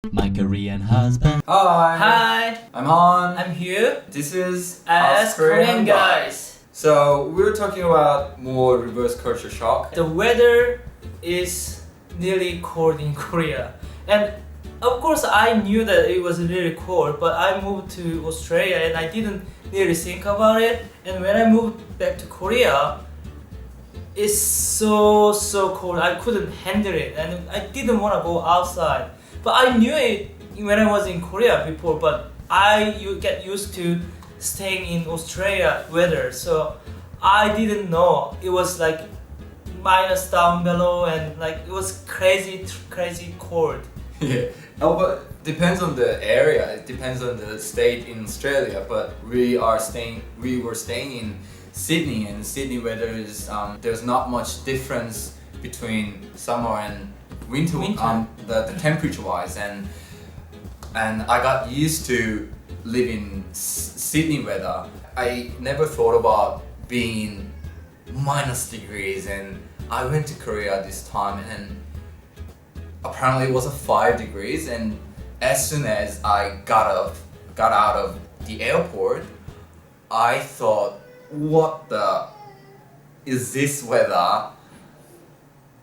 My Korean husband. Hi, Hi, I'm Han. I'm here This is as Us Korean guys. So we're talking about more reverse culture shock. The weather is nearly cold in Korea, and of course I knew that it was really cold, but I moved to Australia and I didn't really think about it. And when I moved back to Korea, it's so cold. I couldn't handle it, and I didn't want to go outside. But I knew it when I was in Korea before. But you get used to staying in Australia weather, so I didn't know it was like minus down below, and like it was crazy cold. Yeah. Oh, but depends on the area. It depends on the state in Australia. But we were staying in Sydney, and Sydney weather is there's not much difference between summer and winter. The temperature wise, and I got used to living Sydney weather. I never thought about being in minus degrees, and I went to Korea this time, and apparently it was a 5 degrees. And as soon as I got out of the airport, I thought, what the is this weather?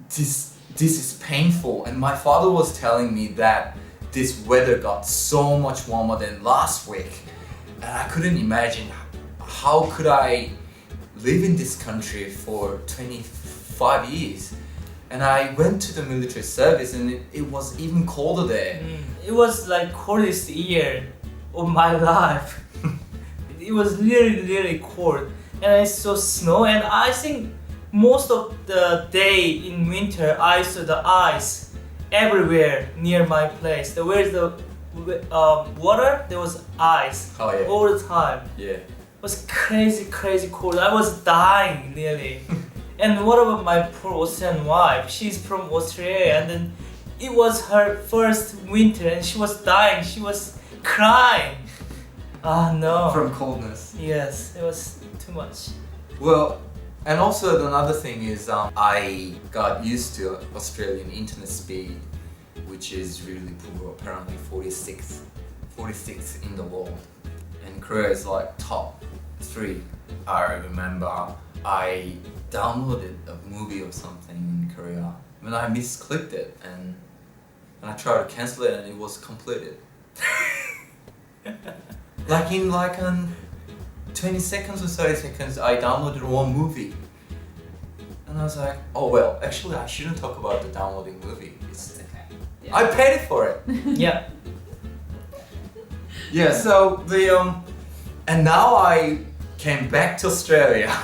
This is painful. And my father was telling me that this weather got so much warmer than last week, and I couldn't imagine how could I live in this country for 25 years. And I went to the military service, and it was even colder there. It was like coldest year of my life. It was really cold, and I saw snow, and I think most of the day in winter I saw the ice everywhere near my place. Where's the water? There was ice Oh yeah. all the time. Yeah. It was crazy cold. I was dying nearly. And what about my poor Australian wife? She's from Australia, and then it was her first winter, and she was dying. She was crying. Ah no. From coldness. Yes, it was too much. Well, and also another thing is I got used to Australian internet speed, which is really poor. Apparently 46 in the world, and Korea is like top 3. I remember I downloaded a movie or something in Korea when I misclicked it, and I tried to cancel it, and it was completed. Like in 20 seconds or 30 seconds, I downloaded one movie. And I was like, oh well, actually I shouldn't talk about the downloading movie. It's okay. Yeah. I paid it for it. Yeah. Yeah, so and now I came back to Australia.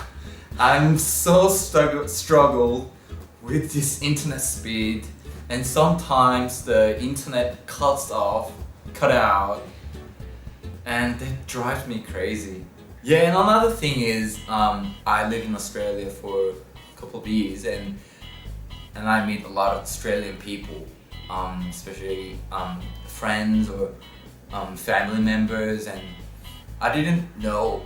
I'm so struggle with this internet speed, and sometimes the internet cut out, and that drives me crazy. Yeah, and another thing is, I lived in Australia for a couple of years, and I meet a lot of Australian people, especially friends or family members, and I didn't know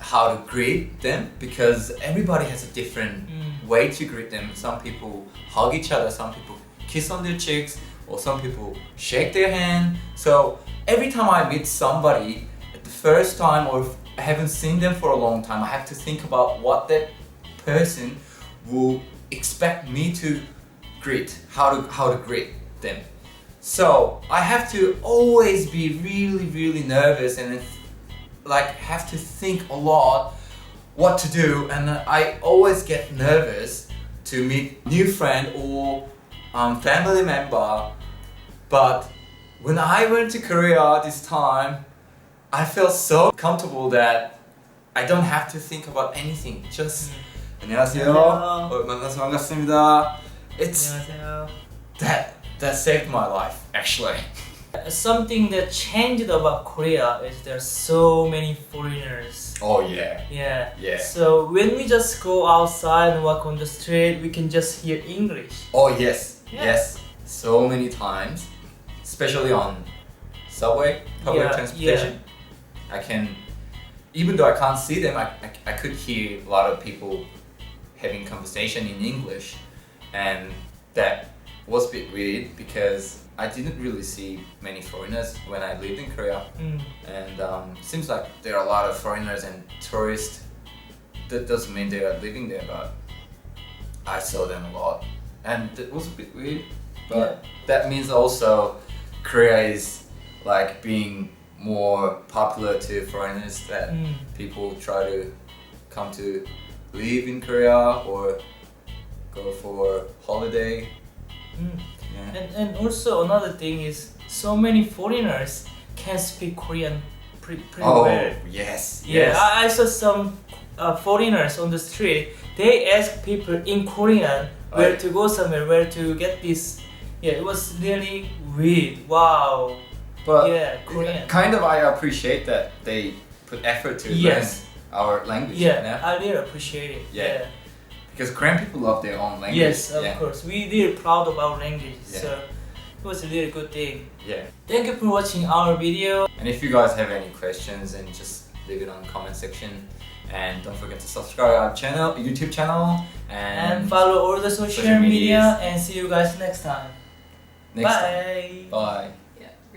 how to greet them, because everybody has a different way to greet them. Some people hug each other, some people kiss on their cheeks, or some people shake their hand. So every time I meet somebody at the first time, or if I haven't seen them for a long time, I have to think about what that person will expect me to greet, how to greet them. So I have to always be really nervous, and have to think a lot what to do, and I always get nervous to meet new friend or family member. But when I went to Korea this time, I felt so comfortable that I don't have to think about anything. Just 안녕하세요. 만나서 반갑습니다. It's 안녕하세요. that saved my life actually. Something that changed about Korea is there's so many foreigners. Oh yeah. Yeah. Yeah. So when we just go outside and walk on the street, we can just hear English. Oh yes. Yeah. Yes. So many times, especially on subway, public Yeah, transportation. I can, even though I can't see them, I could hear a lot of people having conversation in English, and that was a bit weird because I didn't really see many foreigners when I lived in Korea, and seems like there are a lot of foreigners and tourists. That doesn't mean they are living there, but I saw them a lot, and it was a bit weird. But that means also Korea is like being more popular to foreigners, that people try to come to live in Korea or go for holiday. Yeah. And also another thing is so many foreigners can speak Korean pretty well. Yes. Yeah, Yes. I saw some foreigners on the street. They ask people in Korean where Right. to go somewhere, where to get this. Yeah, it was really weird. Wow. But Yeah, Korean. kind of I appreciate that they put effort to Yes. learn our language. Yeah, you know? I really appreciate it. Yeah. Because Korean people love their own language. Yes, of yeah. course. We really proud of our language. Yeah. So it was a really good thing. Yeah. Thank you for watching our video. And if you guys have any questions, then just leave it on the comment section. And don't forget to subscribe our channel, YouTube channel, And follow all the social social medias. media and see you guys next time. next time. Bye. Bye.